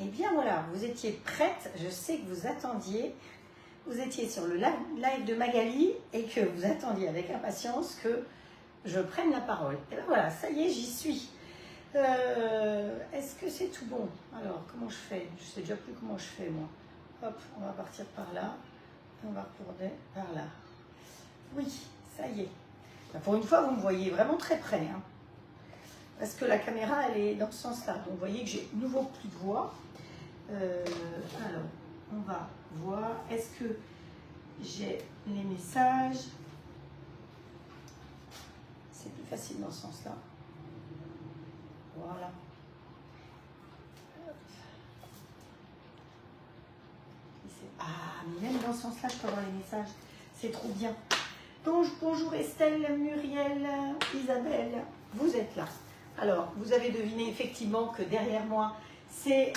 Eh bien voilà, vous étiez prête, je sais que vous attendiez, vous étiez sur le live de Magali et que vous attendiez avec impatience que je prenne la parole. Et bien voilà, ça y est, j'y suis. Est-ce que c'est tout bon? Alors, comment je fais? Je sais déjà plus comment je fais, moi. Hop, on va partir par là, et on va retourner par là. Oui, ça y est. Pour une fois, vous me voyez vraiment très près, hein, parce que la caméra, elle est dans ce sens-là. Donc, vous voyez que j'ai nouveau plus de voix. Alors, on va voir. Est-ce que j'ai les messages? C'est plus facile dans ce sens-là. Voilà. Ah, mais même dans ce sens-là, je peux avoir les messages. C'est trop bien. Bonjour Estelle, Muriel, Isabelle, vous êtes là. Alors, vous avez deviné effectivement que derrière moi, c'est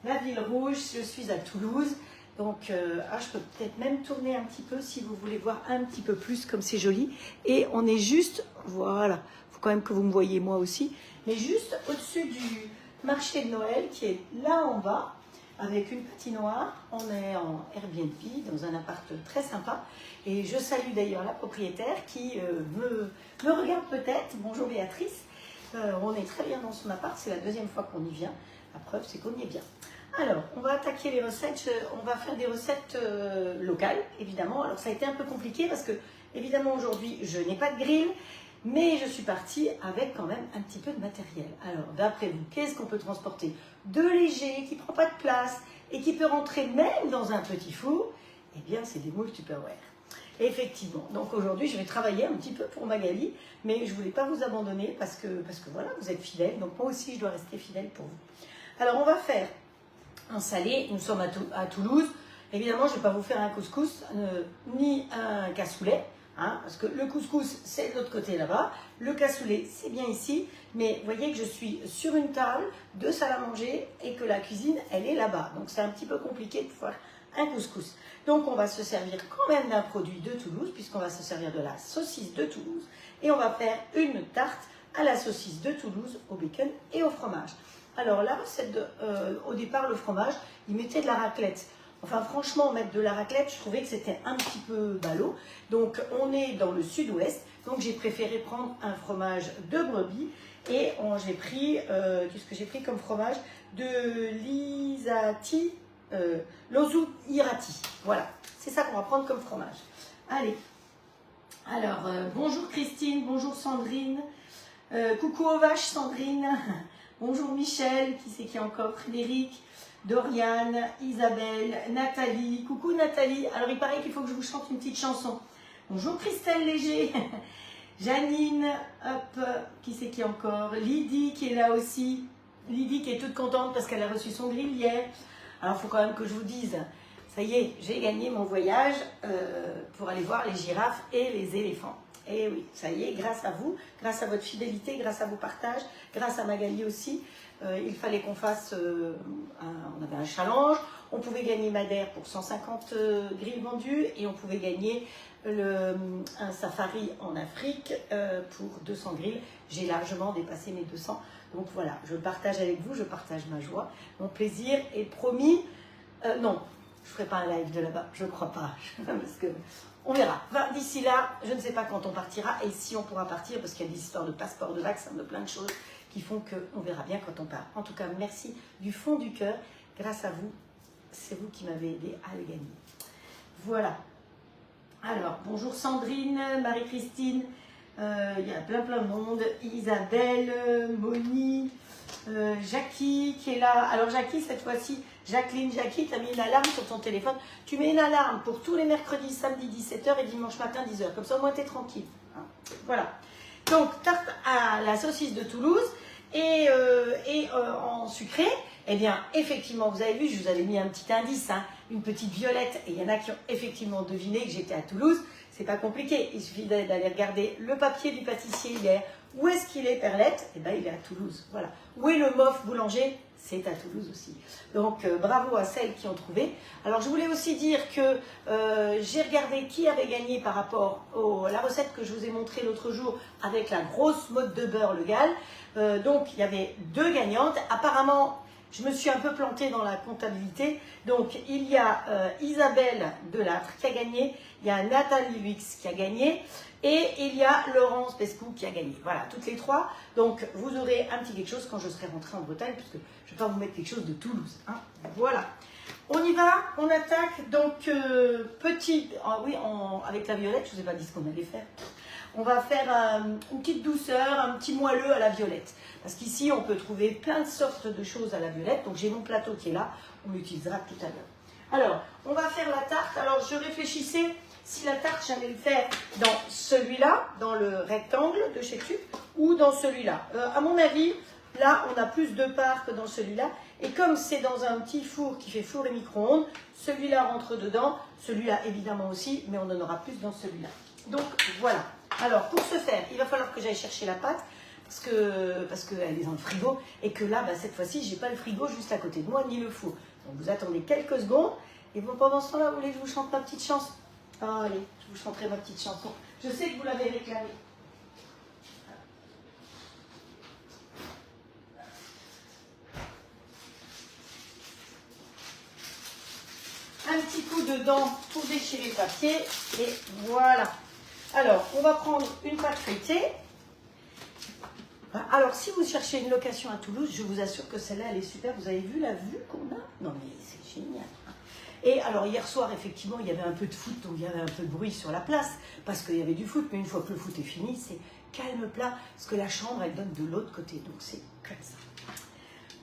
la ville rouge. Je suis à Toulouse. Donc, je peux peut-être même tourner un petit peu si vous voulez voir un petit peu plus comme c'est joli. Et on est juste, voilà, il faut quand même que vous me voyez moi aussi, mais juste au-dessus du marché de Noël qui est là en bas, avec une patinoire. On est en Airbnb, dans un appart très sympa. Et je salue d'ailleurs la propriétaire qui me regarde peut-être. Bonjour Béatrice. On est très bien dans son appart, c'est la deuxième fois qu'on y vient. La preuve, c'est qu'on y est bien. Alors, on va attaquer les recettes. On va faire des recettes locales, évidemment. Alors, ça a été un peu compliqué parce que, évidemment, aujourd'hui, je n'ai pas de grill. Mais je suis partie avec quand même un petit peu de matériel. Alors, d'après vous, qu'est-ce qu'on peut transporter de léger, qui ne prend pas de place et qui peut rentrer même dans un petit four? Eh bien, c'est des moules Tupperware. Effectivement. Donc aujourd'hui, je vais travailler un petit peu pour Magali, mais je ne voulais pas vous abandonner parce que voilà, vous êtes fidèles. Donc moi aussi, je dois rester fidèle pour vous. Alors, on va faire un salé. Nous sommes à Toulouse. Évidemment, je ne vais pas vous faire un couscous ni un cassoulet. Hein, parce que le couscous, c'est de l'autre côté là-bas. Le cassoulet, c'est bien ici. Mais vous voyez que je suis sur une table de salle à manger et que la cuisine, elle est là-bas. Donc, c'est un petit peu compliqué de faire un couscous. Donc, on va se servir quand même d'un produit de Toulouse, puisqu'on va se servir de la saucisse de Toulouse. Et on va faire une tarte à la saucisse de Toulouse, au bacon et au fromage. Alors, la recette, au départ, le fromage, il mettait de la raclette. Enfin, franchement, mettre de la raclette, je trouvais que c'était un petit peu ballot. Donc, on est dans le sud-ouest. Donc, j'ai préféré prendre un fromage de brebis. Et j'ai pris, qu'est-ce que j'ai pris comme fromage? De l'Isati, l'Ozu Irati. Voilà, c'est ça qu'on va prendre comme fromage. Allez. Alors, bonjour Christine, bonjour Sandrine. Coucou aux vaches, Sandrine. Bonjour Michel, qui c'est qui est encore? Frédéric. Doriane, Isabelle, Nathalie. Coucou Nathalie. Alors il paraît qu'il faut que je vous chante une petite chanson. Bonjour Christelle Léger. Janine, hop, qui c'est qui encore? Lydie qui est là aussi. Lydie qui est toute contente parce qu'elle a reçu son grill hier. Alors il faut quand même que je vous dise, ça y est, j'ai gagné mon voyage pour aller voir les girafes et les éléphants. Et oui, ça y est, grâce à vous, grâce à votre fidélité, grâce à vos partages, grâce à Magali aussi. Il fallait qu'on fasse, on avait un challenge, on pouvait gagner Madère pour 150 grilles vendus et on pouvait gagner un safari en Afrique pour 200 grilles. J'ai largement dépassé mes 200, donc voilà, je partage avec vous, je partage ma joie, mon plaisir est promis. Non, je ne ferai pas un live de là-bas, je ne crois pas, parce que on verra. Enfin, d'ici là, je ne sais pas quand on partira et si on pourra partir, parce qu'il y a des histoires de passeport, de vaccin, de plein de choses qui font qu'on verra bien quand on part. En tout cas, merci du fond du cœur. Grâce à vous, c'est vous qui m'avez aidé à le gagner. Voilà. Alors, bonjour Sandrine, Marie-Christine, il y a plein de monde. Isabelle, Moni, Jackie qui est là. Alors Jackie, cette fois-ci, Jacqueline, Jackie, tu as mis une alarme sur ton téléphone. Tu mets une alarme pour tous les mercredis, samedi 17h et dimanche matin 10h. Comme ça, au moins, tu es tranquille. Hein. Voilà. Donc, tarte à la saucisse de Toulouse et en sucré. Eh bien, effectivement, vous avez vu, je vous avais mis un petit indice, hein, une petite violette. Et il y en a qui ont effectivement deviné que j'étais à Toulouse. C'est pas compliqué. Il suffit d'aller regarder le papier du pâtissier hier. Où est-ce qu'il est, Perlette? Eh bien, il est à Toulouse. Voilà. Où est le MOF boulanger? C'est à Toulouse aussi. Donc, bravo à celles qui ont trouvé. Alors, je voulais aussi dire que j'ai regardé qui avait gagné par rapport à la recette que je vous ai montrée l'autre jour avec la grosse motte de beurre, le Gall. Donc, il y avait 2 gagnantes. Apparemment, Je me suis un peu plantée dans la comptabilité. Donc, il y a Isabelle Delattre qui a gagné, il y a Nathalie Luix qui a gagné et il y a Laurence Pescou qui a gagné. Voilà, toutes les trois. Donc, vous aurez un petit quelque chose quand je serai rentrée en Bretagne, puisque je ne vais pas vous mettre quelque chose de Toulouse. Hein. Voilà. On y va, on attaque. Donc, avec la violette, je ne vous ai pas dit ce qu'on allait faire. On va faire une petite douceur, un petit moelleux à la violette. Parce qu'ici, on peut trouver plein de sortes de choses à la violette. Donc, j'ai mon plateau qui est là. On l'utilisera tout à l'heure. Alors, on va faire la tarte. Alors, je réfléchissais si la tarte, j'allais le faire dans celui-là, dans le rectangle de chez Tube, ou dans celui-là. À mon avis, là, on a plus de part que dans celui-là. Et comme c'est dans un petit four qui fait four et micro-ondes, celui-là rentre dedans, celui-là évidemment aussi, mais on en aura plus dans celui-là. Donc, voilà. Alors, pour ce faire, il va falloir que j'aille chercher la pâte, parce qu'elle est dans le frigo, et que là, cette fois-ci, je n'ai pas le frigo juste à côté de moi, ni le four. Donc, vous attendez quelques secondes, et pendant ce temps-là, vous voulez que je vous chante ma petite chanson? Allez, je vous chanterai ma petite chanson. Je sais que vous l'avez réclamée. Un petit coup dedans pour déchirer le papier, et voilà. Alors, on va prendre une pâte feuilletée. Alors, si vous cherchez une location à Toulouse, je vous assure que celle-là, elle est super. Vous avez vu la vue qu'on a? Non, mais c'est génial. Et alors, hier soir, effectivement, il y avait un peu de foot, donc il y avait un peu de bruit sur la place, parce qu'il y avait du foot. Mais une fois que le foot est fini, c'est calme plat, parce que la chambre, elle donne de l'autre côté. Donc, c'est comme ça.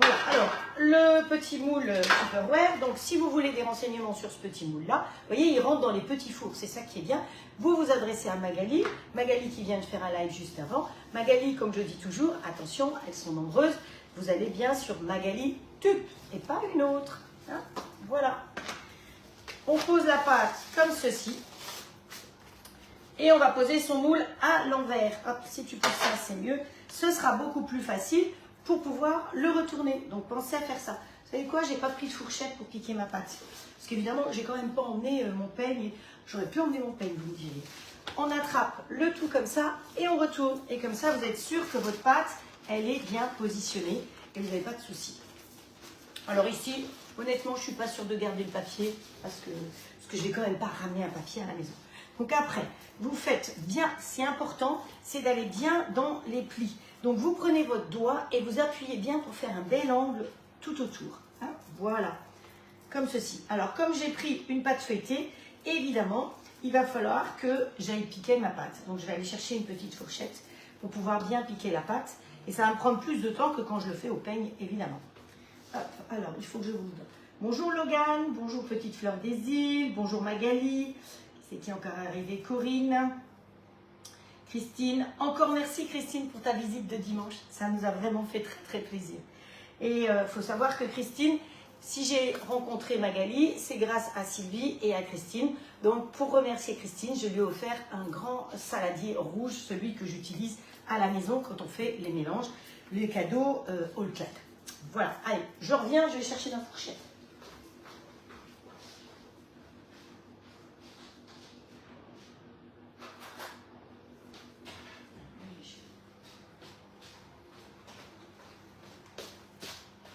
Voilà, alors, le petit moule Tupperware. Donc, si vous voulez des renseignements sur ce petit moule-là, vous voyez, il rentre dans les petits fours. C'est ça qui est bien. Vous vous adressez à Magali. Magali qui vient de faire un live juste avant. Magali, comme je dis toujours, attention, elles sont nombreuses. Vous allez bien sur Magali Tup et pas une autre. Hein, voilà. On pose la pâte comme ceci. Et on va poser son moule à l'envers. Hop, si tu poses ça, c'est mieux. Ce sera beaucoup plus facile pour pouvoir le retourner. Donc, pensez à faire ça. Vous savez quoi? J'ai pas pris de fourchette pour piquer ma pâte. Parce qu'évidemment, j'ai quand même pas emmené mon peigne. J'aurais pu emmener mon peigne, vous me direz. On attrape le tout comme ça et on retourne. Et comme ça, vous êtes sûr que votre pâte, elle est bien positionnée et vous n'avez pas de soucis. Alors ici, honnêtement, je ne suis pas sûre de garder le papier parce que je ne vais quand même pas ramener un papier à la maison. Donc après, vous faites bien, c'est important, c'est d'aller bien dans les plis. Donc vous prenez votre doigt et vous appuyez bien pour faire un bel angle tout autour. Hein, voilà, comme ceci. Alors comme j'ai pris une pâte feuilletée, évidemment, il va falloir que j'aille piquer ma pâte. Donc je vais aller chercher une petite fourchette pour pouvoir bien piquer la pâte. Et ça va me prendre plus de temps que quand je le fais au peigne, évidemment. Hop, alors, il faut que je vous donne. Bonjour Logan, bonjour Petite Fleur des Îles, bonjour Magali. C'est qui encore arrivé? Corinne, Christine. Encore merci Christine pour ta visite de dimanche. Ça nous a vraiment fait très très plaisir. Et il faut savoir que Christine, si j'ai rencontré Magali, c'est grâce à Sylvie et à Christine. Donc pour remercier Christine, je lui ai offert un grand saladier rouge, celui que j'utilise à la maison quand on fait les mélanges, les cadeaux All Club. Voilà, allez, je reviens, je vais chercher ma fourchette.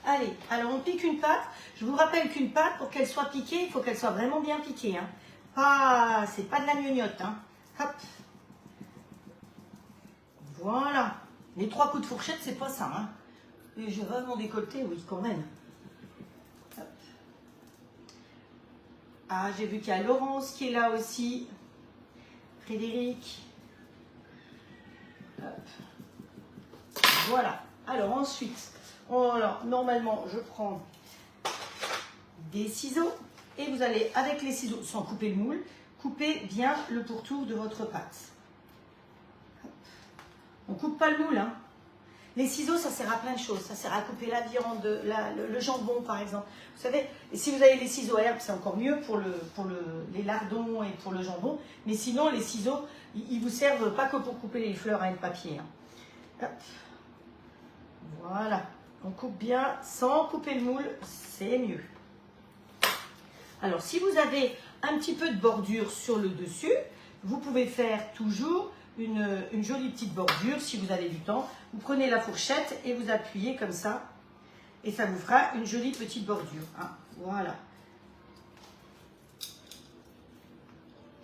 Allez, alors on pique une pâte. Je vous rappelle qu'une pâte, pour qu'elle soit piquée, il faut qu'elle soit vraiment bien piquée. Hein. C'est pas de la gnognotte. Hein. Hop. Voilà. Les 3 coups de fourchette, c'est pas ça. Hein. Et j'ai vraiment décolleté, oui, quand même. Hop. Ah, j'ai vu qu'il y a Laurence qui est là aussi. Frédéric. Hop. Voilà. Alors ensuite, alors, normalement, je prends des ciseaux et vous allez, avec les ciseaux, sans couper le moule, couper bien le pourtour de votre pâte. Hop. On ne coupe pas le moule, hein. Les ciseaux, ça sert à plein de choses. Ça sert à couper la viande, le jambon, par exemple. Vous savez, et si vous avez les ciseaux herbes, c'est encore mieux pour les lardons et pour le jambon. Mais sinon, les ciseaux, ils vous servent pas que pour couper les fleurs et le papier. Hein. Hop. Voilà. On coupe bien sans couper le moule, c'est mieux. Alors, si vous avez un petit peu de bordure sur le dessus, vous pouvez faire toujours une jolie petite bordure si vous avez du temps. Vous prenez la fourchette et vous appuyez comme ça. et ça vous fera une jolie petite bordure. Hein. Voilà.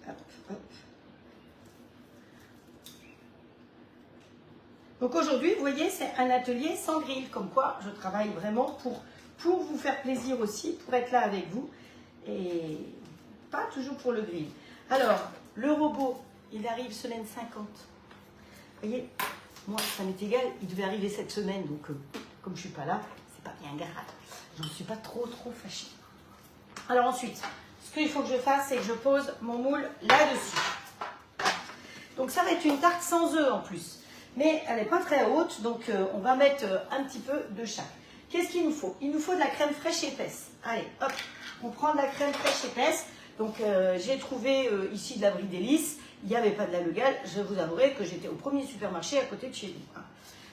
Hop, hop. Donc aujourd'hui, vous voyez, c'est un atelier sans grille, comme quoi je travaille vraiment pour vous faire plaisir aussi, pour être là avec vous, et pas toujours pour le grill. Alors, le robot, il arrive semaine 50. Vous voyez, moi, ça m'est égal, il devait arriver cette semaine, donc comme je ne suis pas là, c'est pas bien grave. Je ne suis pas trop fâchée. Alors ensuite, ce qu'il faut que je fasse, c'est que je pose mon moule là-dessus. Donc ça va être une tarte sans œufs en plus. Mais elle n'est pas très haute, donc on va mettre un petit peu de chaque. Qu'est-ce qu'il nous faut? Il nous faut de la crème fraîche épaisse. Allez, hop, on prend de la crème fraîche épaisse. Donc j'ai trouvé ici de la Brie d'Hélice. Il n'y avait pas de la Legal. Je vous avouerai que j'étais au premier supermarché à côté de chez nous. Hein.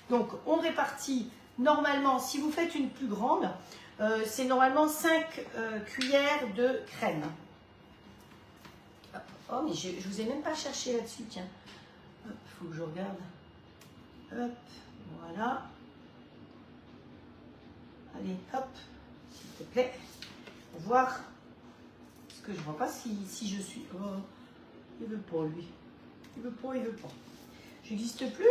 Donc on répartit normalement, si vous faites une plus grande, c'est normalement 5 cuillères de crème. Hop. Oh, mais je ne vous ai même pas cherché là-dessus, tiens. Il faut que je regarde. Hop, voilà. Allez, hop, s'il te plaît, pour voir. Parce que je ne vois pas si je suis. Oh, il ne veut pas, lui. Il ne veut pas, il ne veut pas. J'existe plus.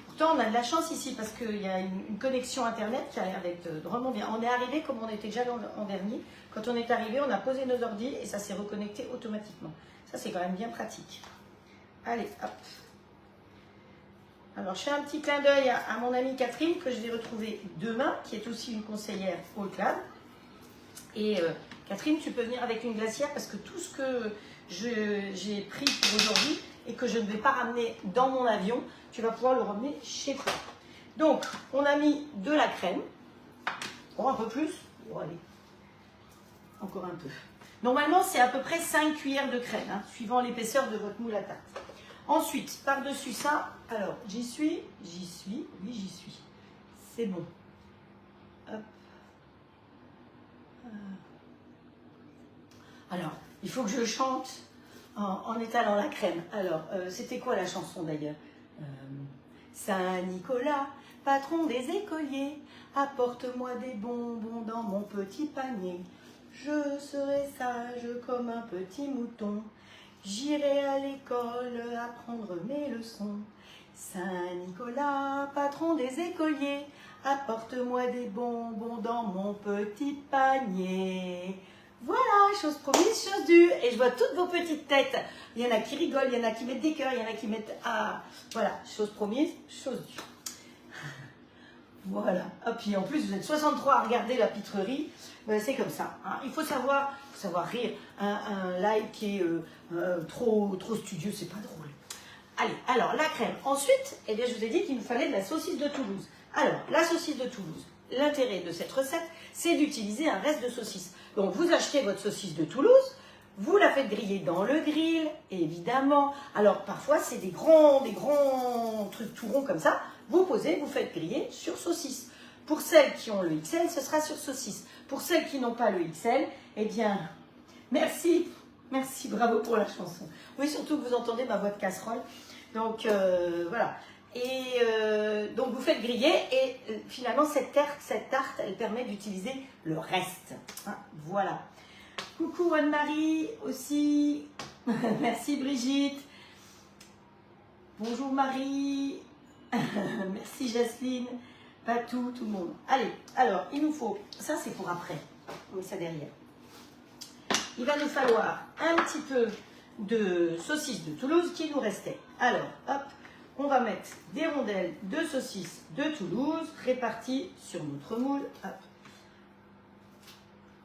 Pourtant, on a de la chance ici parce qu'il y a une connexion Internet qui a l'air d'être vraiment bien. On est arrivé comme on était déjà en dernier. Quand on est arrivé, on a posé nos ordi et ça s'est reconnecté automatiquement. Ça, c'est quand même bien pratique. Allez, hop. Alors, je fais un petit clin d'œil à mon amie Catherine que je vais retrouver demain, qui est aussi une conseillère au club. Et Catherine, tu peux venir avec une glacière parce que tout ce que j'ai pris pour aujourd'hui et que je ne vais pas ramener dans mon avion, tu vas pouvoir le ramener chez toi. Donc, on a mis de la crème. Bon, un peu plus. Bon, allez. Encore un peu. Normalement, c'est à peu près 5 cuillères de crème, hein, suivant l'épaisseur de votre moule à tarte. Ensuite, par-dessus ça, alors, j'y suis, oui, j'y suis. C'est bon. Hop. Alors, il faut que je chante en étalant la crème. Alors, c'était quoi la chanson d'ailleurs? Saint-Nicolas, patron des écoliers, apporte-moi des bonbons dans mon petit panier. Je serai sage comme un petit mouton. J'irai à l'école apprendre mes leçons. Saint-Nicolas, patron des écoliers, apporte-moi des bonbons dans mon petit panier. Voilà, chose promise, chose due. Et je vois toutes vos petites têtes. Il y en a qui rigolent, il y en a qui mettent des cœurs, il y en a qui mettent... Ah, voilà, chose promise, chose due. Voilà. Et puis en plus, vous êtes 63 à regarder la pitrerie. C'est comme ça. Hein. Il faut savoir rire. Un live qui est trop studieux, c'est pas drôle. Allez, alors la crème. Ensuite, eh bien, je vous ai dit qu'il nous fallait de la saucisse de Toulouse. Alors, la saucisse de Toulouse, l'intérêt de cette recette, c'est d'utiliser un reste de saucisse. Donc, vous achetez votre saucisse de Toulouse, vous la faites griller dans le grill, évidemment. Alors, parfois, c'est des grands trucs tout ronds comme ça. Vous posez, vous faites griller sur saucisse. Pour celles qui ont le XL, ce sera sur saucisse. Pour celles qui n'ont pas le XL, eh bien, merci, bravo pour la chanson. Oui, surtout que vous entendez ma voix de casserole. Donc, voilà. Et donc, vous faites griller et finalement, cette tarte, elle permet d'utiliser le reste. Hein, voilà. Coucou Anne-Marie aussi. Merci Brigitte. Bonjour Marie. Merci Jasmine. Patou, tout le monde. Allez, alors, il nous faut... Ça, c'est pour après. On met ça derrière. Il va nous falloir un petit peu de saucisse de Toulouse qui nous restait. Alors, hop, on va mettre des rondelles de saucisse de Toulouse réparties sur notre moule. Hop.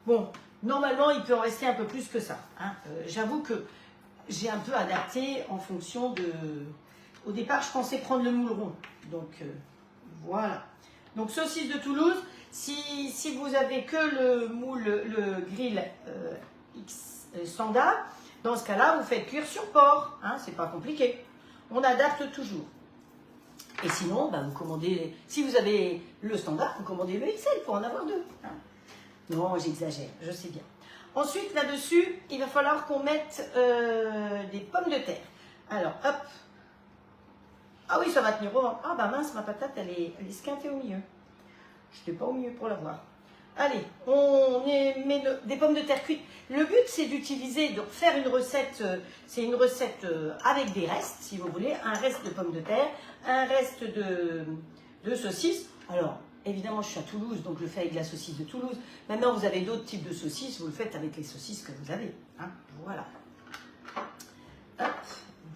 Bon, normalement, il peut en rester un peu plus que ça. Hein. J'avoue que j'ai un peu adapté en fonction de... Au départ, je pensais prendre le moule rond. Donc, voilà. Donc, saucisse de Toulouse. Si vous avez que le moule, le grill standard, dans ce cas-là, vous faites cuire sur porc. Hein, c'est pas compliqué. On adapte toujours. Et sinon, ben, vous commandez... Si vous avez le standard, vous commandez le XL pour en avoir deux. Hein. Non, j'exagère, je sais bien. Ensuite, là-dessus, il va falloir qu'on mette des pommes de terre. Alors, hop. Ah oui, ça va tenir au ventre. Ah bah mince, ma patate, elle est esquintée au milieu. Je n'étais pas au mieux pour l'avoir. Allez, on met des pommes de terre cuites. Le but, c'est d'utiliser, de faire une recette, c'est une recette avec des restes, si vous voulez, un reste de pommes de terre, un reste de saucisses. Alors, évidemment, je suis à Toulouse, donc je le fais avec la saucisse de Toulouse. Maintenant, vous avez d'autres types de saucisses, vous le faites avec les saucisses que vous avez. Hein, voilà. Hop,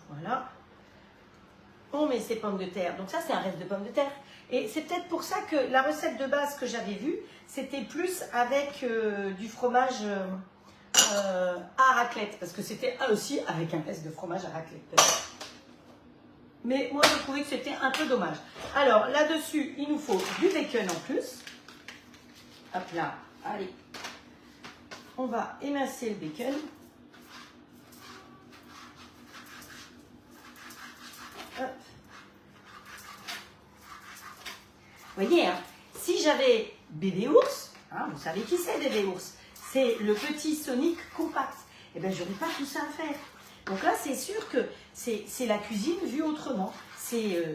voilà. On met ces pommes de terre. Donc ça, c'est un reste de pommes de terre. Et c'est peut-être pour ça que la recette de base que j'avais vue, c'était plus avec du fromage à raclette. Parce que c'était aussi avec un reste de fromage à raclette. Mais moi, je trouvais que c'était un peu dommage. Alors, là-dessus, il nous faut du bacon en plus. Hop là, allez. On va émincer le bacon. Hop. Vous voyez, hein, si j'avais Bébé Ours, hein, vous savez qui c'est Bébé Ours, c'est le petit Sonic compact. Eh bien, je n'aurais pas tout ça à faire. Donc là, c'est sûr que c'est la cuisine vue autrement. C'est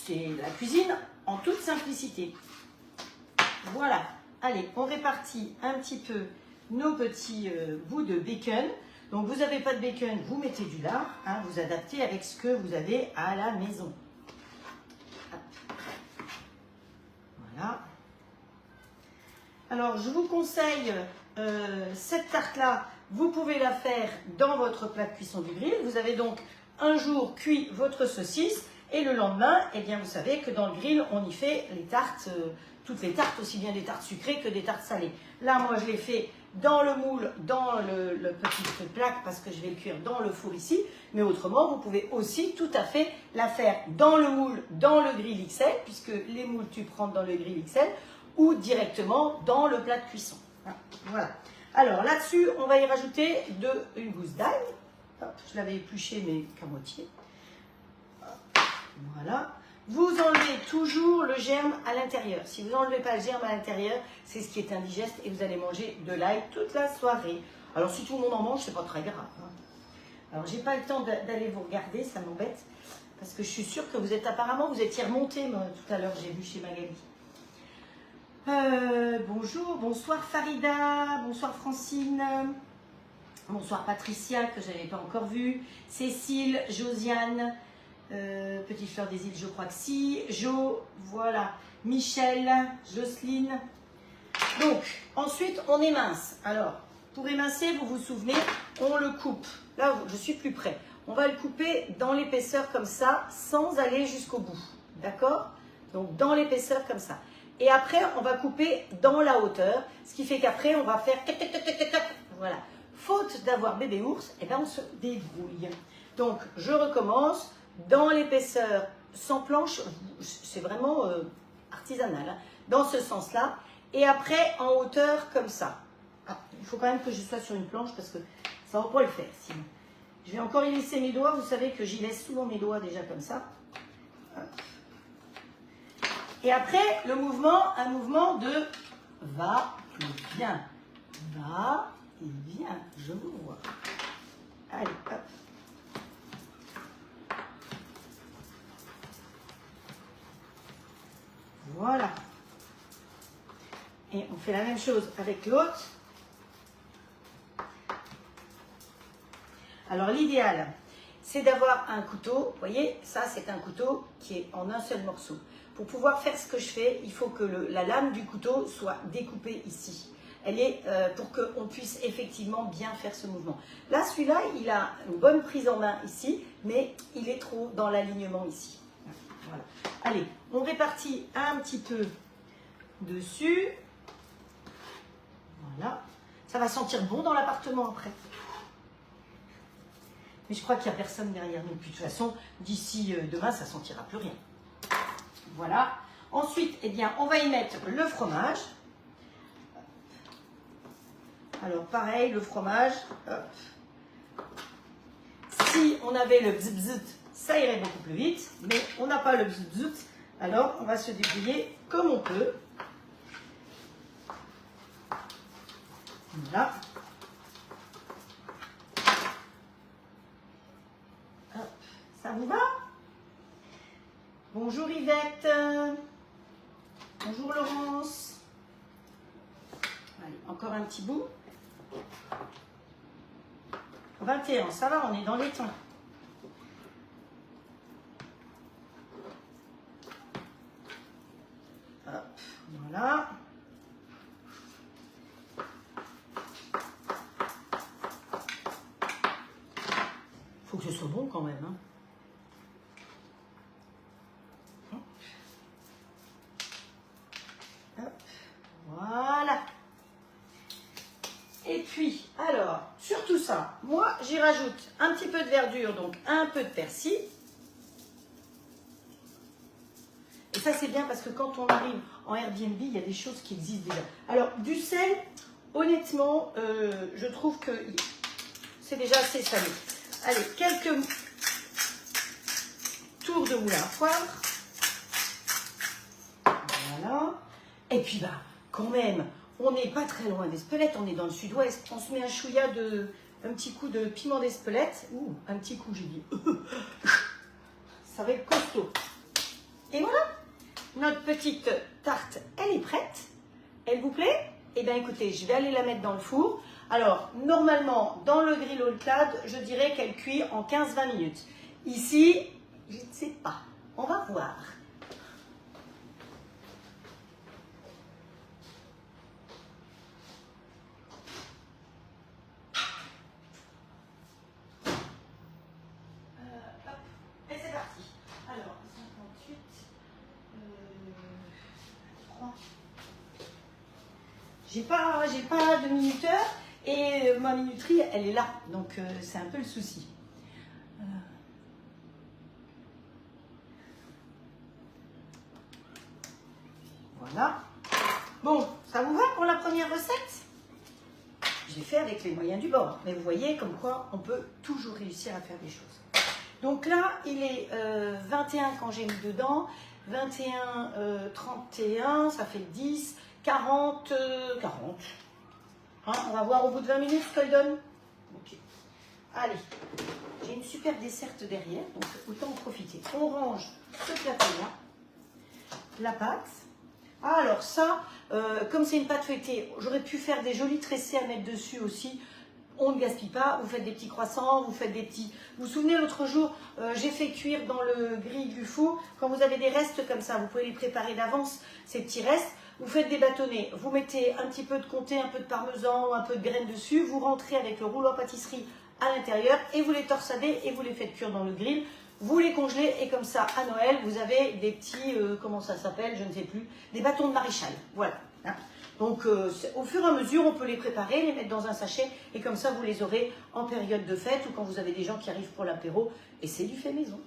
la cuisine en toute simplicité. Voilà. Allez, on répartit un petit peu nos petits bouts de bacon. Donc, vous n'avez pas de bacon, vous mettez du lard. Hein, vous adaptez avec ce que vous avez à la maison. Voilà. Alors, je vous conseille cette tarte-là. Vous pouvez la faire dans votre plat de cuisson du grill. Vous avez donc un jour cuit votre saucisse et le lendemain, eh bien, vous savez que dans le grill, on y fait les tartes, toutes les tartes, aussi bien des tartes sucrées que des tartes salées. Là, moi, je l'ai fait dans le moule, dans le petit plaque parce que je vais le cuire dans le four ici. Mais autrement, vous pouvez aussi tout à fait la faire dans le moule, dans le grill XL, puisque les moules, tu prends dans le grill XL, ou directement dans le plat de cuisson. Voilà. Alors là-dessus, on va y rajouter une gousse d'ail. Je l'avais épluché, mais qu'à moitié. Voilà. Vous enlevez toujours le germe à l'intérieur. Si vous n'enlevez pas le germe à l'intérieur, c'est ce qui est indigeste et vous allez manger de l'ail toute la soirée. Alors si tout le monde en mange, c'est pas très grave. Hein. Alors j'ai pas le temps d'aller vous regarder, ça m'embête. Parce que je suis sûre que vous êtes apparemment, vous étiez remonté tout à l'heure, j'ai vu chez Magali. Bonjour, bonsoir Farida, bonsoir Francine, bonsoir Patricia que je n'avais pas encore vue, Cécile, Josiane, Petite Fleur des Îles, je crois que si, Jo, voilà, Michel, Jocelyne. Donc, ensuite on émince. Alors, pour émincer, vous vous souvenez, on le coupe. Là, je suis plus près. On va le couper dans l'épaisseur comme ça, sans aller jusqu'au bout. D'accord? Donc, dans l'épaisseur comme ça. Et après, on va couper dans la hauteur, ce qui fait qu'après, on va faire tac, tac, tac, tac, tac, tac. Voilà. Faute d'avoir Bébé Ours, eh bien, on se débrouille. Donc, je recommence dans l'épaisseur, sans planche, c'est vraiment artisanal, hein, dans ce sens-là. Et après, en hauteur, comme ça. Ah, il faut quand même que je sois sur une planche parce que ça ne va pas le faire, sinon. Je vais encore y laisser mes doigts. Vous savez que j'y laisse souvent mes doigts déjà comme ça. Hop. Et après, le mouvement, un mouvement de va et vient. Va et vient. Je vous vois. Allez, hop. Voilà. Et on fait la même chose avec l'autre. Alors, l'idéal, c'est d'avoir un couteau. Vous voyez, ça, c'est un couteau qui est en un seul morceau. Pour pouvoir faire ce que je fais, il faut que la lame du couteau soit découpée ici. Elle est pour qu'on puisse effectivement bien faire ce mouvement. Là, celui-là, il a une bonne prise en main ici, mais il est trop dans l'alignement ici. Voilà. Allez, on répartit un petit peu dessus. Voilà. Ça va sentir bon dans l'appartement après. Mais je crois qu'il n'y a personne derrière nous. Puis de toute façon, d'ici demain, ça ne sentira plus rien. Voilà. Ensuite, eh bien, on va y mettre le fromage. Alors, pareil, le fromage. Hop. Si on avait le bzz, ça irait beaucoup plus vite. Mais on n'a pas le bzz, alors on va se débrouiller comme on peut. Voilà. Hop. Ça vous va? Bonjour Yvette. Bonjour Laurence. Allez, encore un petit bout. 21, ça va, on est dans les temps. Hop, voilà. Faut que ce soit bon quand même. Hein. Hop, voilà. Et puis, alors, sur tout ça, moi, j'y rajoute un petit peu de verdure, donc un peu de persil. Et ça, c'est bien parce que quand on arrive en Airbnb, il y a des choses qui existent déjà. Alors, du sel, honnêtement, je trouve que c'est déjà assez salé. Allez, quelques tours de moulin à poivre. Voilà. Et puis, bah, quand même, on n'est pas très loin d'Espelette, on est dans le sud-ouest. On se met un petit coup de piment d'Espelette. Ouh, un petit coup, j'ai dit. Ça va être costaud. Et voilà, notre petite tarte, elle est prête. Elle vous plaît? Eh bien, écoutez, je vais aller la mettre dans le four. Alors, normalement, dans le grill all clad, je dirais qu'elle cuit en 15-20 minutes. Ici, je ne sais pas. On va voir. Et c'est parti. Alors, 58, 3. J'ai pas de minuteur et ma minuterie, elle est là. Donc, c'est un peu le souci. Voilà. Bon, ça vous va pour la première recette? J'ai fait avec les moyens du bord. Mais vous voyez comme quoi on peut toujours réussir à faire des choses. Donc là, il est 21 quand j'ai mis dedans. 21, 31, ça fait 10, 40, 40. Hein, on va voir au bout de 20 minutes ce qu'elle donne. Ok. Allez, j'ai une super desserte derrière, donc autant en profiter. On range ce plateau-là, la pâte. Ah, alors ça, comme c'est une pâte feuilletée, j'aurais pu faire des jolis tressés à mettre dessus aussi. On ne gaspille pas, vous faites des petits croissants, vous faites des petits... Vous vous souvenez, l'autre jour, j'ai fait cuire dans le grill du four. Quand vous avez des restes comme ça, vous pouvez les préparer d'avance, ces petits restes. Vous faites des bâtonnets, vous mettez un petit peu de comté, un peu de parmesan, un peu de graines dessus. Vous rentrez avec le rouleau à pâtisserie à l'intérieur et vous les torsadez et vous les faites cuire dans le grill. Vous les congelez et comme ça, à Noël, vous avez des petits, comment ça s'appelle, je ne sais plus, des bâtons de maréchal. Voilà. Hein. Donc, au fur et à mesure, on peut les préparer, les mettre dans un sachet et comme ça, vous les aurez en période de fête ou quand vous avez des gens qui arrivent pour l'apéro. Et c'est du fait maison.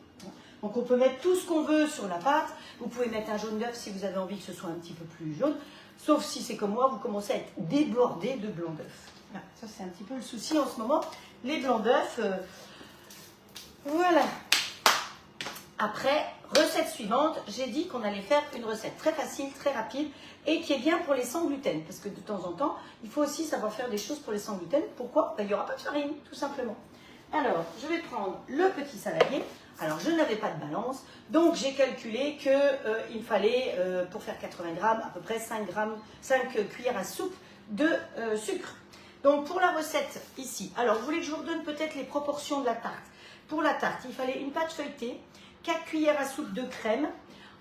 Donc, on peut mettre tout ce qu'on veut sur la pâte. Vous pouvez mettre un jaune d'œuf si vous avez envie que ce soit un petit peu plus jaune. Sauf si c'est comme moi, vous commencez à être débordé de blanc d'œuf. Voilà, ça, c'est un petit peu le souci en ce moment. Les blancs d'œuf, voilà. Après, recette suivante, j'ai dit qu'on allait faire une recette très facile, très rapide et qui est bien pour les sans gluten. Parce que de temps en temps, il faut aussi savoir faire des choses pour les sans gluten. Pourquoi? Ben, il n'y aura pas de farine, tout simplement. Alors, je vais prendre le petit saladier. Alors, je n'avais pas de balance, donc j'ai calculé qu'il fallait, pour faire 80 grammes, à peu près 5 cuillères à soupe de sucre. Donc, pour la recette ici, alors, vous voulez que je vous redonne peut-être les proportions de la tarte. Pour la tarte, il fallait une pâte feuilletée, 4 cuillères à soupe de crème,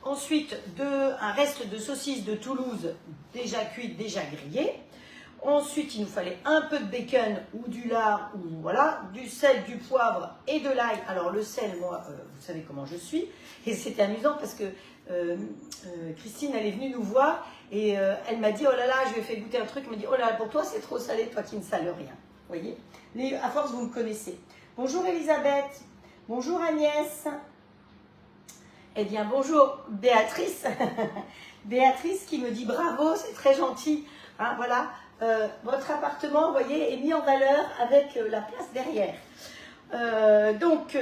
ensuite un reste de saucisse de Toulouse déjà cuite, déjà grillée. Ensuite, il nous fallait un peu de bacon ou du lard, ou voilà, du sel, du poivre et de l'ail. Alors le sel, moi, vous savez comment je suis. Et c'était amusant parce que Christine, elle est venue nous voir et elle m'a dit, oh là là, je lui ai fait goûter un truc. Elle m'a dit, oh là là, pour toi, c'est trop salé, toi qui ne sales rien. Vous voyez? Mais à force, vous me connaissez. Bonjour Elisabeth. Bonjour Agnès. Eh bien, bonjour Béatrice. Béatrice qui me dit bravo, c'est très gentil. Hein, voilà, votre appartement, vous voyez, est mis en valeur avec la place derrière. Donc,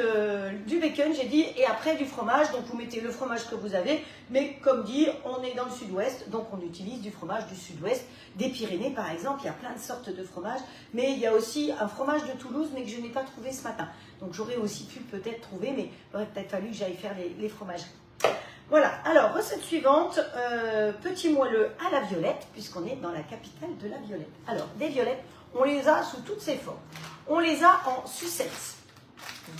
du bacon, j'ai dit, et après du fromage. Donc, vous mettez le fromage que vous avez. Mais comme dit, on est dans le sud-ouest, donc on utilise du fromage du sud-ouest. Des Pyrénées, par exemple, il y a plein de sortes de fromages. Mais il y a aussi un fromage de Toulouse, mais que je n'ai pas trouvé ce matin. Donc, j'aurais aussi pu peut-être trouver, mais il aurait peut-être fallu que j'aille faire les fromageries. Voilà, alors recette suivante, petit moelleux à la violette, puisqu'on est dans la capitale de la violette. Alors, des violettes, on les a sous toutes ses formes. On les a en sucettes.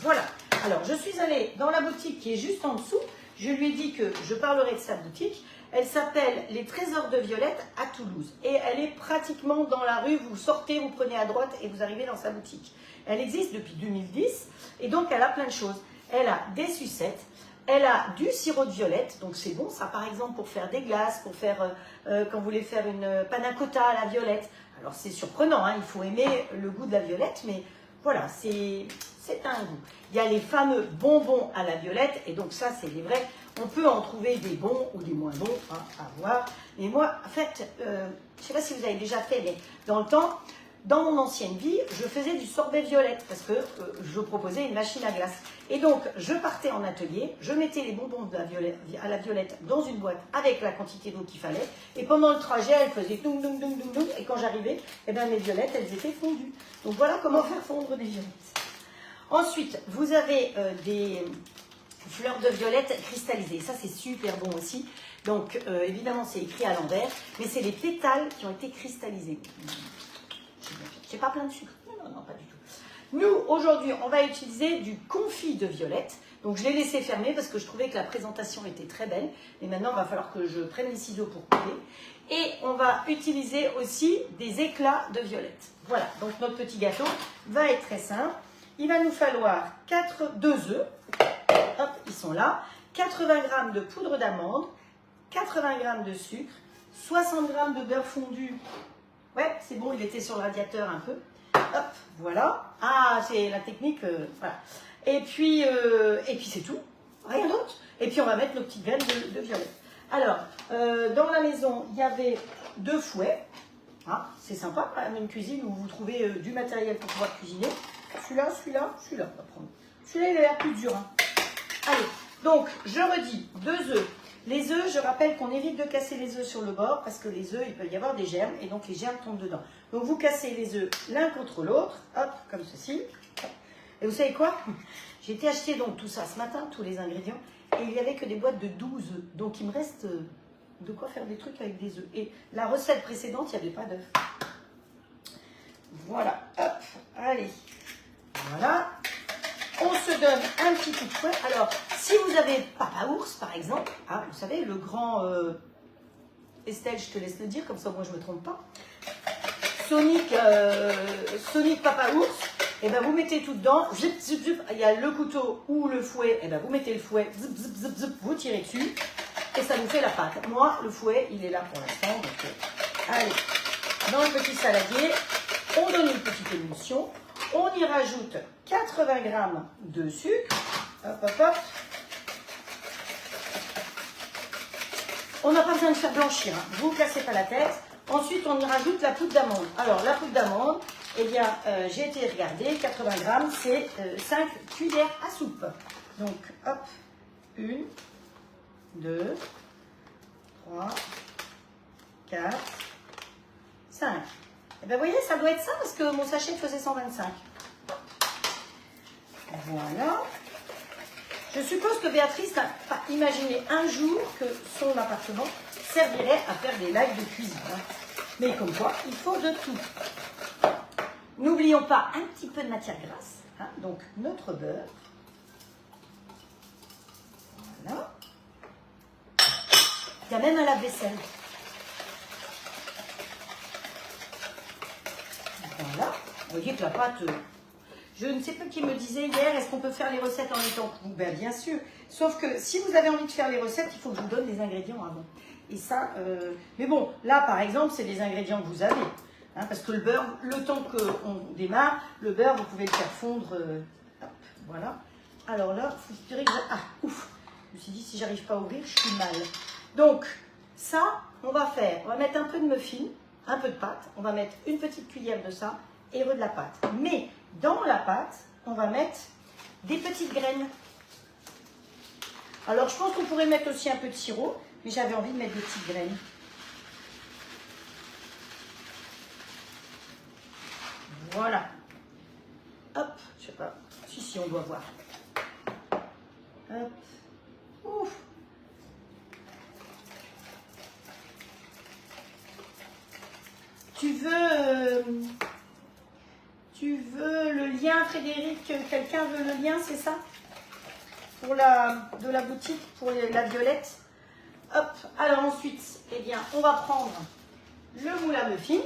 Voilà. Alors, je suis allée dans la boutique qui est juste en dessous. Je lui ai dit que je parlerai de sa boutique. Elle s'appelle Les Trésors de Violette à Toulouse. Et elle est pratiquement dans la rue. Vous sortez, vous prenez à droite et vous arrivez dans sa boutique. Elle existe depuis 2010 et donc elle a plein de choses. Elle a des sucettes. Elle a du sirop de violette, donc c'est bon ça par exemple pour faire des glaces, pour faire, quand vous voulez faire une panna cotta à la violette. Alors c'est surprenant, hein, il faut aimer le goût de la violette, mais voilà, c'est un goût. Il y a les fameux bonbons à la violette, et donc ça c'est les vrais. On peut en trouver des bons ou des moins bons, hein, à voir. Mais moi, en fait, je ne sais pas si vous avez déjà fait, mais dans le temps, dans mon ancienne vie, je faisais du sorbet violette parce que je proposais une machine à glace. Et donc, je partais en atelier, je mettais les bonbons de à la violette dans une boîte avec la quantité d'eau qu'il fallait. Et pendant le trajet, elle faisait doum, doum, doum, doum, doum. Et quand j'arrivais, eh ben, mes violettes, elles étaient fondues. Donc voilà comment faire fondre des violettes. Ensuite, vous avez des fleurs de violette cristallisées. Ça, c'est super bon aussi. Donc, évidemment, c'est écrit à l'envers, mais c'est les pétales qui ont été cristallisés. J'ai pas plein de sucre. Non, non, pas du tout. Nous, aujourd'hui, on va utiliser du confit de violette. Donc, je l'ai laissé fermer parce que je trouvais que la présentation était très belle. Et maintenant, il va falloir que je prenne les ciseaux pour couper. Et on va utiliser aussi des éclats de violette. Voilà, donc notre petit gâteau va être très simple. Il va nous falloir 2 œufs. Hop, ils sont là. 80 g de poudre d'amande, 80 g de sucre, 60 g de beurre fondu. Ouais, c'est bon, il était sur le radiateur un peu. Hop, voilà. Ah, c'est la technique, voilà. Et puis c'est tout. Rien d'autre. Et puis, on va mettre nos petites graines de violette. Alors, dans la maison, il y avait 2 fouets. Ah, c'est sympa, quand même, une cuisine où vous trouvez du matériel pour pouvoir cuisiner. Celui-là, celui-là, celui-là, on va prendre. Celui-là, il a l'air plus dur. Hein. Allez, donc, je redis, 2 œufs. Les œufs, je rappelle qu'on évite de casser les œufs sur le bord parce que les œufs, il peut y avoir des germes et donc les germes tombent dedans. Donc vous cassez les œufs l'un contre l'autre, hop, comme ceci. Et vous savez quoi? J'ai été acheter donc tout ça ce matin, tous les ingrédients, et il n'y avait que des boîtes de 12 œufs. Donc il me reste de quoi faire des trucs avec des œufs. Et la recette précédente, il n'y avait pas d'œufs. Voilà, hop, allez, voilà. On se donne un petit coup de fouet. Alors, si vous avez Papa Ours, par exemple, hein, vous savez, le grand Estelle, je te laisse le dire, comme ça moi je ne me trompe pas. Sonic Papa Ours, et ben vous mettez tout dedans, zip, zip, zip, il y a le couteau ou le fouet, et ben vous mettez le fouet, zip, zip, zip, zip, vous tirez dessus, et ça vous fait la pâte. Moi, le fouet, il est là pour l'instant, donc allez, dans le petit saladier, on donne une petite émulsion. On y rajoute 80 g de sucre. Hop, hop, hop. On n'a pas besoin de faire blanchir. Hein. Vous ne cassez pas la tête. Ensuite, on y rajoute la poudre d'amande. Alors, la poudre d'amande, eh bien, j'ai été regarder. 80 g, c'est 5 cuillères à soupe. Donc, hop. 1, 2, 3, 4, 5. Et bien, vous voyez, ça doit être ça parce que mon sachet faisait 125. Voilà. Je suppose que Béatrice n'a pas imaginé un jour que son appartement servirait à faire des lives de cuisine. Hein. Mais comme quoi, il faut de tout. N'oublions pas un petit peu de matière grasse. Hein. Donc, notre beurre. Voilà. Il y a même un lave-vaisselle. Voilà, vous voyez que la pâte, je ne sais plus qui me disait hier, est-ce qu'on peut faire les recettes en étant cru? Ben bien sûr, sauf que si vous avez envie de faire les recettes, il faut que je vous donne les ingrédients avant. Et ça, mais bon, là par exemple, c'est des ingrédients que vous avez. Hein, parce que le beurre, le temps qu'on démarre, le beurre, vous pouvez le faire fondre. Hop, voilà. Alors là, il faut espérer que ah, ouf, je me suis dit, si j'arrive pas à ouvrir, je suis mal. Donc, ça, on va mettre un peu de muffin. Un peu de pâte, on va mettre une petite cuillère de ça et de la pâte. Mais dans la pâte, on va mettre des petites graines. Alors je pense qu'on pourrait mettre aussi un peu de sirop, mais j'avais envie de mettre des petites graines. Voilà. Hop, je sais pas. Si, on doit voir. Hop. Ouf. Tu veux le lien, Frédéric? Quelqu'un veut le lien, c'est ça? Pour de la boutique, pour la violette. Hop, alors ensuite, eh bien, on va prendre le moule à muffins.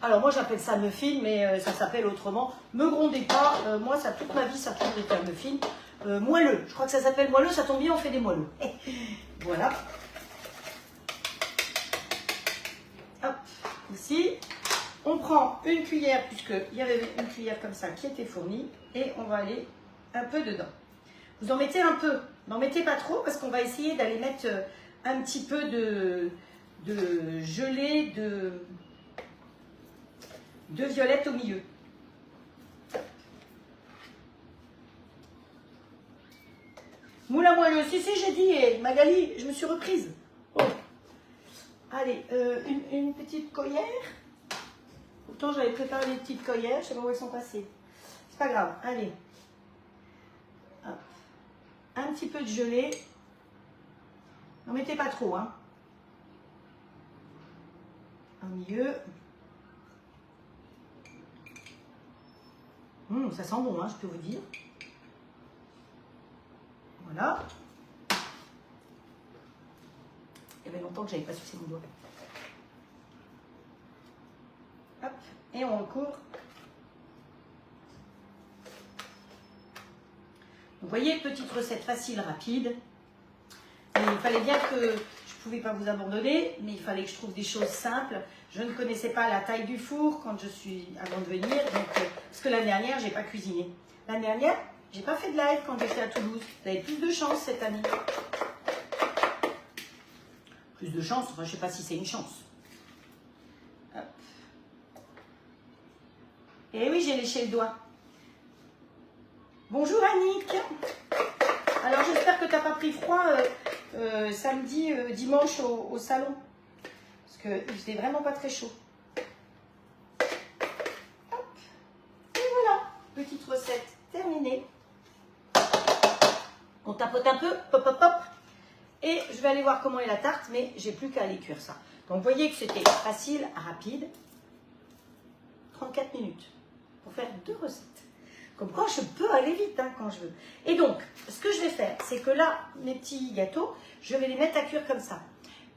Alors moi j'appelle ça muffin, mais ça s'appelle autrement. Me grondez pas, moi ça toute ma vie ça a toujours été un muffin. Moelleux, je crois que ça s'appelle moelleux, ça tombe bien, on fait des moelleux. Voilà. Hop, ici. On prend une cuillère, puisqu'il y avait une cuillère comme ça qui était fournie, et on va aller un peu dedans. Vous en mettez un peu, n'en mettez pas trop, parce qu'on va essayer d'aller mettre un petit peu de gelée de violette au milieu. Moule à moelleux, si j'ai dit, Magali, je me suis reprise. Oh. Allez, une petite cuillère. Pourtant, j'avais préparé des petites cuillères, je ne sais pas où elles sont passées. C'est pas grave, allez. Hop. Un petit peu de gelée. N'en mettez pas trop, hein. Au milieu. Ça sent bon, hein, je peux vous dire. Voilà. Il y avait longtemps que je n'avais pas sucé mon doigt. Hop, et on recouvre. Vous voyez, petite recette facile, rapide. Et il fallait bien que je ne pouvais pas vous abandonner, mais il fallait que je trouve des choses simples. Je ne connaissais pas la taille du four avant de venir, donc, parce que l'année dernière, je n'ai pas cuisiné. L'année dernière, j'ai pas fait de live quand j'étais à Toulouse. Vous avez plus de chance cette année. Plus de chance, enfin, je ne sais pas si c'est une chance. Hop. Et oui, j'ai léché le doigt. Bonjour Annick. Alors j'espère que tu n'as pas pris froid samedi, dimanche au salon. Parce qu'il faisait vraiment pas très chaud. Hop. Et voilà, petite recette terminée. On tapote un peu, pop, pop, pop. Et je vais aller voir comment est la tarte, mais j'ai plus qu'à aller cuire ça. Donc vous voyez que c'était facile, rapide. 34 minutes pour faire 2 recettes. Comme quoi, je peux aller vite hein, quand je veux. Et donc, ce que je vais faire, c'est que là, mes petits gâteaux, je vais les mettre à cuire comme ça.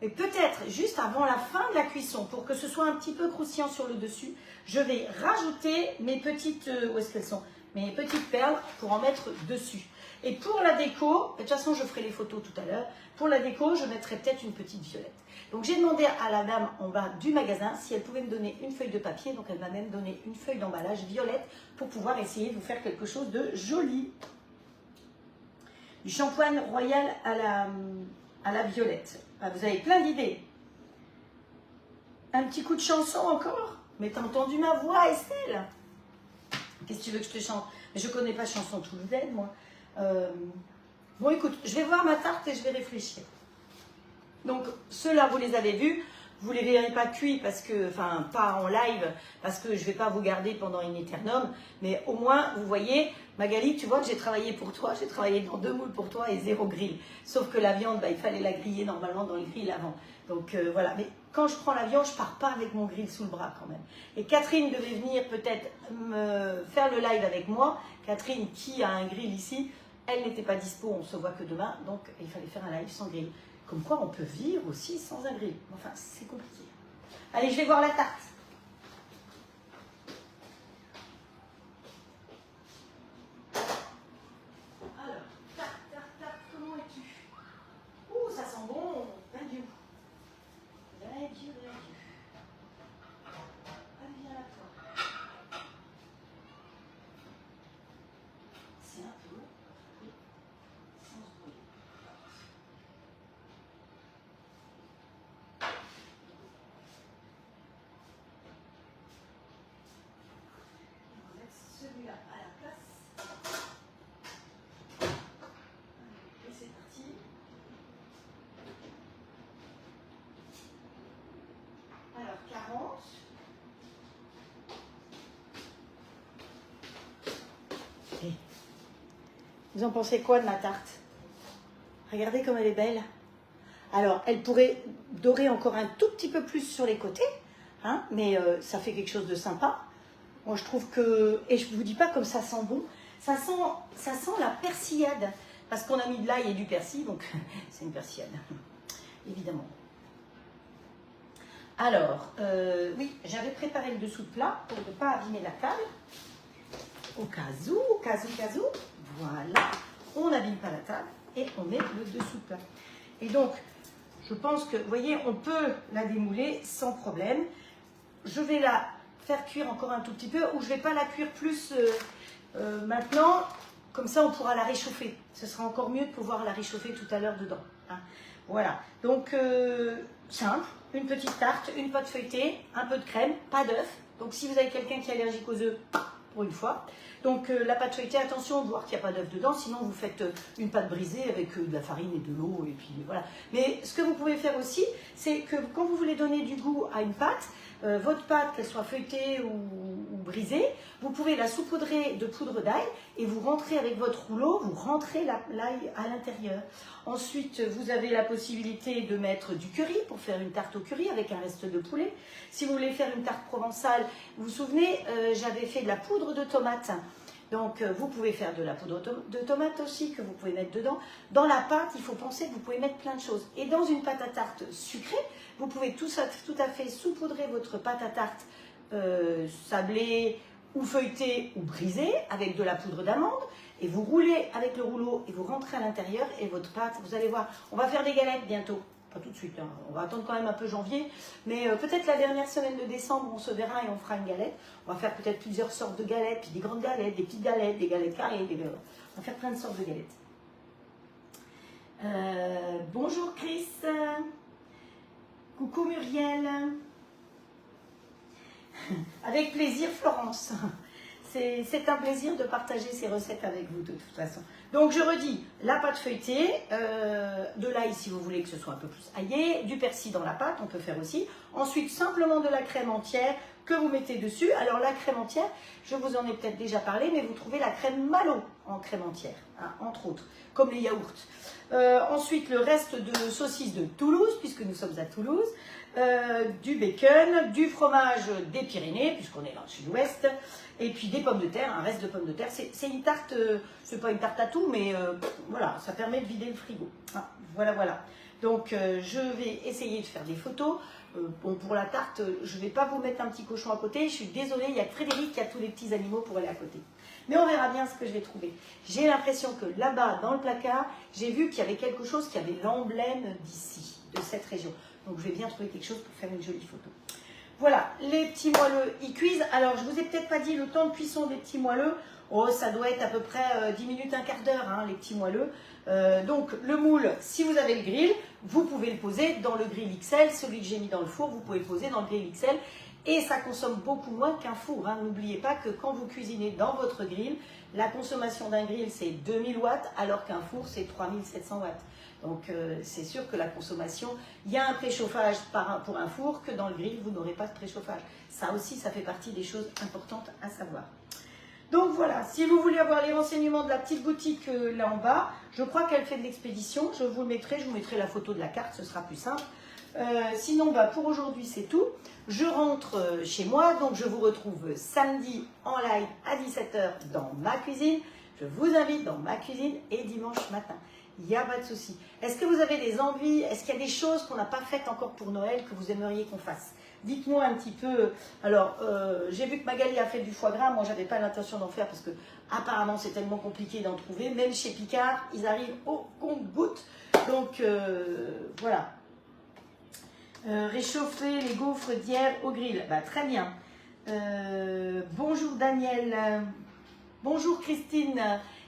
Et peut-être, juste avant la fin de la cuisson, pour que ce soit un petit peu croustillant sur le dessus, je vais rajouter mes petites... où est-ce qu'elles sont? Mes petites perles pour en mettre dessus. Et pour la déco, de toute façon, je ferai les photos tout à l'heure. Pour la déco, je mettrai peut-être une petite violette. Donc, j'ai demandé à la dame en bas du magasin si elle pouvait me donner une feuille de papier. Donc, elle m'a même donné une feuille d'emballage violette pour pouvoir essayer de vous faire quelque chose de joli. Du shampoing royal à la violette. Ah, vous avez plein d'idées. Un petit coup de chanson encore? Mais t'as entendu ma voix, Estelle? Qu'est-ce que tu veux que je te chante? Mais je ne connais pas chanson toulousaine, moi. Bon, écoute, je vais voir ma tarte et je vais réfléchir. Donc, ceux-là, vous les avez vus. Vous ne les verrez pas cuits, parce que, enfin, pas en live, parce que je ne vais pas vous garder pendant une éternum. Mais au moins, vous voyez, Magali, tu vois que j'ai travaillé pour toi. J'ai travaillé dans 2 moules pour toi et 0 grill. Sauf que la viande, bah, il fallait la griller normalement dans le grill avant. Donc, voilà. Mais quand je prends l'avion, je ne pars pas avec mon grill sous le bras quand même. Et Catherine devait venir peut-être me faire le live avec moi. Catherine, qui a un grill ici, elle n'était pas dispo, on se voit que demain. Donc, il fallait faire un live sans grill. Comme quoi, on peut vivre aussi sans un grill. Enfin, c'est compliqué. Allez, je vais voir la tarte. Alors, tarte, comment es-tu? Ouh, ça sent bon. Bien Dieu. Bien Dieu. Allez, viens là, toi. C'est un peu sans se brûler. On va mettre celui-là à la place. Et c'est parti. Alors, 40. Et vous en pensez quoi de ma tarte? Regardez comme elle est belle. Alors, elle pourrait dorer encore un tout petit peu plus sur les côtés. hein, mais ça fait quelque chose de sympa. Moi, je trouve que, et je ne vous dis pas comme ça sent bon, ça sent la persillade, parce qu'on a mis de l'ail et du persil, donc c'est une persillade, évidemment. Alors, oui, j'avais préparé le dessous de plat pour ne pas abîmer la table. Au cas où, voilà, on n'abîme pas la table et on met le dessous de plat. Et donc, je pense que, vous voyez, on peut la démouler sans problème. Je vais la faire cuire encore un tout petit peu, ou je ne vais pas la cuire plus maintenant, comme ça on pourra la réchauffer. Ce sera encore mieux de pouvoir la réchauffer tout à l'heure dedans. Hein. Voilà, donc simple, une petite tarte, une pâte feuilletée, un peu de crème, pas d'œuf. Donc si vous avez quelqu'un qui est allergique aux œufs, pour une fois. Donc la pâte feuilletée, attention, voir qu'il n'y a pas d'œuf dedans, sinon vous faites une pâte brisée avec de la farine et de l'eau, et puis voilà. Mais ce que vous pouvez faire aussi, c'est que quand vous voulez donner du goût à une pâte, votre pâte, qu'elle soit feuilletée ou brisée, vous pouvez la saupoudrer de poudre d'ail et vous rentrez avec votre rouleau, vous rentrez l'ail à l'intérieur. Ensuite, vous avez la possibilité de mettre du curry pour faire une tarte au curry avec un reste de poulet. Si vous voulez faire une tarte provençale, vous vous souvenez, j'avais fait de la poudre de tomate. Donc, vous pouvez faire de la poudre de tomate aussi que vous pouvez mettre dedans. Dans la pâte, il faut penser que vous pouvez mettre plein de choses. Et dans une pâte à tarte sucrée, vous pouvez tout à fait saupoudrer votre pâte à tarte sablée ou feuilletée ou brisée avec de la poudre d'amande. Et vous roulez avec le rouleau et vous rentrez à l'intérieur et votre pâte, vous allez voir, on va faire des galettes bientôt. Pas tout de suite, hein. On va attendre quand même un peu janvier, mais peut-être la dernière semaine de décembre, on se verra et on fera une galette. On va faire peut-être plusieurs sortes de galettes, puis des grandes galettes, des petites galettes, des galettes carrées, on va faire plein de sortes de galettes. Bonjour Chris, coucou Muriel, avec plaisir Florence. C'est un plaisir de partager ces recettes avec vous de toute façon. Donc je redis, la pâte feuilletée, de l'ail si vous voulez que ce soit un peu plus aillé, du persil dans la pâte, on peut faire aussi. Ensuite, simplement de la crème entière que vous mettez dessus. Alors la crème entière, je vous en ai peut-être déjà parlé, mais vous trouvez la crème Malo en crème entière, hein, entre autres, comme les yaourts. Ensuite, le reste de saucisses de Toulouse, puisque nous sommes à Toulouse. Du bacon, du fromage des Pyrénées, puisqu'on est dans le sud-ouest, et puis des pommes de terre, un reste de pommes de terre. C'est une tarte, c'est pas une tarte à tout, mais voilà, ça permet de vider le frigo. Ah, voilà. Donc je vais essayer de faire des photos. Bon, pour la tarte, je ne vais pas vous mettre un petit cochon à côté. Je suis désolée, il y a Frédéric qui a tous les petits animaux pour aller à côté. Mais on verra bien ce que je vais trouver. J'ai l'impression que là-bas, dans le placard, j'ai vu qu'il y avait quelque chose qui avait l'emblème d'ici, de cette région. Donc je vais bien trouver quelque chose pour faire une jolie photo. Voilà, les petits moelleux, ils cuisent. Alors je vous ai peut-être pas dit le temps de cuisson des petits moelleux. Oh, ça doit être à peu près 10 minutes, un quart d'heure, hein, les petits moelleux. Donc le moule, si vous avez le grill, vous pouvez le poser dans le grill XL. Celui que j'ai mis dans le four, vous pouvez le poser dans le grill XL. Et ça consomme beaucoup moins qu'un four. Hein. N'oubliez pas que quand vous cuisinez dans votre grill, la consommation d'un grill c'est 2000 watts alors qu'un four c'est 3700 watts. Donc c'est sûr que la consommation, il y a un préchauffage pour un four que dans le grill vous n'aurez pas de préchauffage. Ça aussi, ça fait partie des choses importantes à savoir. Donc voilà, si vous voulez avoir les renseignements de la petite boutique là en bas, je crois qu'elle fait de l'expédition, je vous mettrai la photo de la carte, ce sera plus simple. Sinon, pour aujourd'hui, c'est tout. Je rentre chez moi, donc je vous retrouve samedi en live à 17 h dans ma cuisine. Je vous invite dans ma cuisine et dimanche matin. Il n'y a pas de souci. Est-ce que vous avez des envies? Est-ce qu'il y a des choses qu'on n'a pas faites encore pour Noël que vous aimeriez qu'on fasse? Dites-moi un petit peu. Alors, j'ai vu que Magali a fait du foie gras. Moi, j'avais pas l'intention d'en faire parce que apparemment, c'est tellement compliqué d'en trouver. Même chez Picard, ils arrivent au compte-gouttes. Donc, voilà. Réchauffer les gaufres d'hier au grill. Très bien. Bonjour Daniel. Bonjour Christine.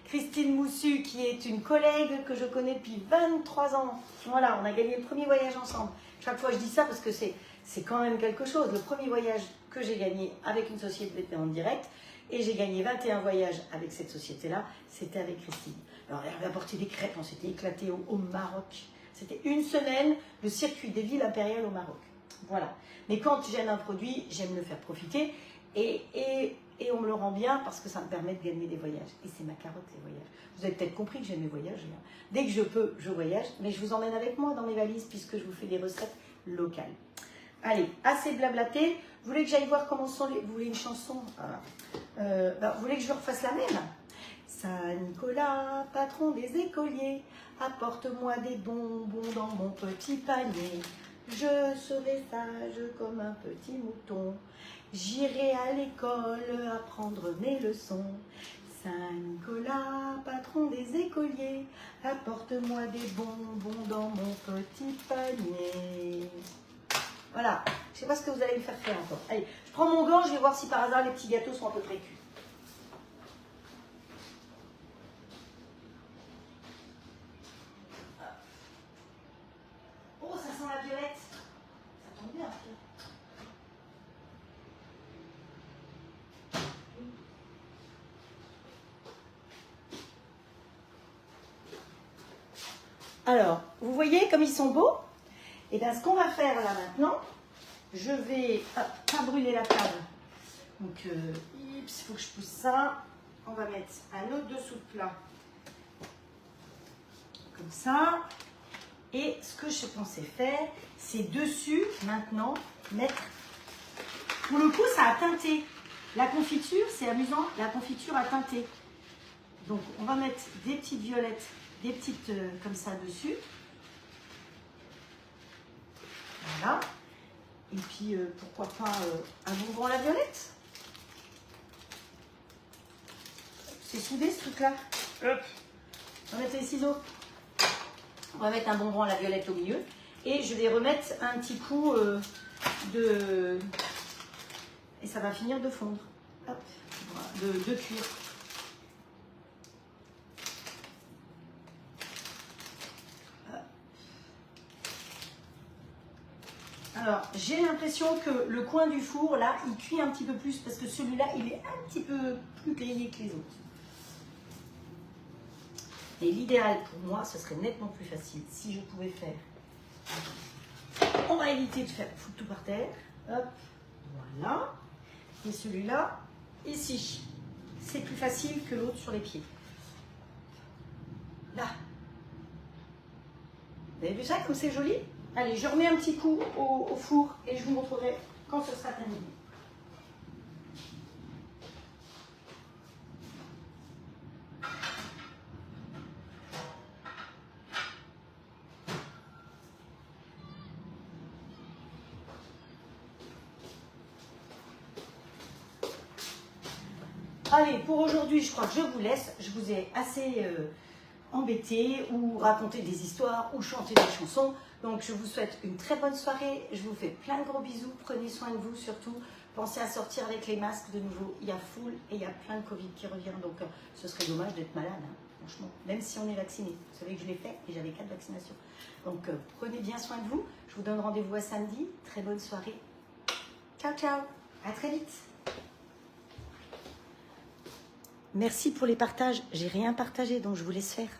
Christine Moussu, qui est une collègue que je connais depuis 23 ans. Voilà, on a gagné le premier voyage ensemble. Chaque fois, je dis ça parce que c'est quand même quelque chose. Le premier voyage que j'ai gagné avec une société en direct, et j'ai gagné 21 voyages avec cette société-là, c'était avec Christine. Alors, elle avait apporté des crêpes, on s'était éclaté au Maroc. C'était une semaine, le circuit des villes impériales au Maroc. Voilà. Mais quand j'aime un produit, j'aime le faire profiter. Et on me le rend bien parce que ça me permet de gagner des voyages. Et c'est ma carotte, les voyages. Vous avez peut-être compris que j'aime les voyages. Dès que je peux, je voyage. Mais je vous emmène avec moi dans mes valises puisque je vous fais des recettes locales. Allez, assez blablaté. Vous voulez que j'aille voir comment sont les... Vous voulez une chanson? Vous voulez que je refasse la même? Saint-Nicolas, patron des écoliers, apporte-moi des bonbons dans mon petit panier. Je serai sage comme un petit mouton. J'irai à l'école apprendre mes leçons. Saint-Nicolas, patron des écoliers, apporte-moi des bonbons dans mon petit panier. Voilà, je ne sais pas ce que vous allez me faire encore. Allez, je prends mon gant, je vais voir si par hasard les petits gâteaux sont à peu près cuits. Oh, ça sent la violette. Ça tombe bien. Alors, vous voyez comme ils sont beaux? Et bien, ce qu'on va faire là maintenant, je vais pas brûler la table. Donc, il faut que je pousse ça. On va mettre un autre dessous de plat. Comme ça. Et ce que je pensais faire, c'est dessus, maintenant, mettre... Pour le coup, ça a teinté. La confiture, c'est amusant, la confiture a teinté. Donc, on va mettre des petites violettes, des petites comme ça dessus. Voilà. Et puis, pourquoi pas un bonbon à la violette? C'est soudé, ce truc-là. Hop. On va mettre les ciseaux. On va mettre un bonbon à la violette au milieu. Et je vais remettre un petit coup de... Et ça va finir de fondre. Hop. De cuire. Alors, j'ai l'impression que le coin du four, là, il cuit un petit peu plus parce que celui-là, il est un petit peu plus grillé que les autres. Et l'idéal pour moi, ce serait nettement plus facile si je pouvais faire. On va éviter de faire foutre tout par terre. Hop, voilà. Et celui-là, ici, c'est plus facile que l'autre sur les pieds. Là. Vous avez vu ça, comme c'est joli? Allez, je remets un petit coup au four et je vous montrerai quand ce sera terminé. Allez, pour aujourd'hui, je crois que je vous laisse. Je vous ai assez embêté ou raconté des histoires ou chanté des chansons. Donc, je vous souhaite une très bonne soirée. Je vous fais plein de gros bisous. Prenez soin de vous surtout. Pensez à sortir avec les masques de nouveau. Il y a full et il y a plein de Covid qui revient. Donc, ce serait dommage d'être malade, hein, franchement. Même si on est vacciné. Vous savez que je l'ai fait et j'avais 4 vaccinations. Donc, prenez bien soin de vous. Je vous donne rendez-vous à samedi. Très bonne soirée. Ciao, ciao. À très vite. Merci pour les partages. J'ai rien partagé, donc je vous laisse faire.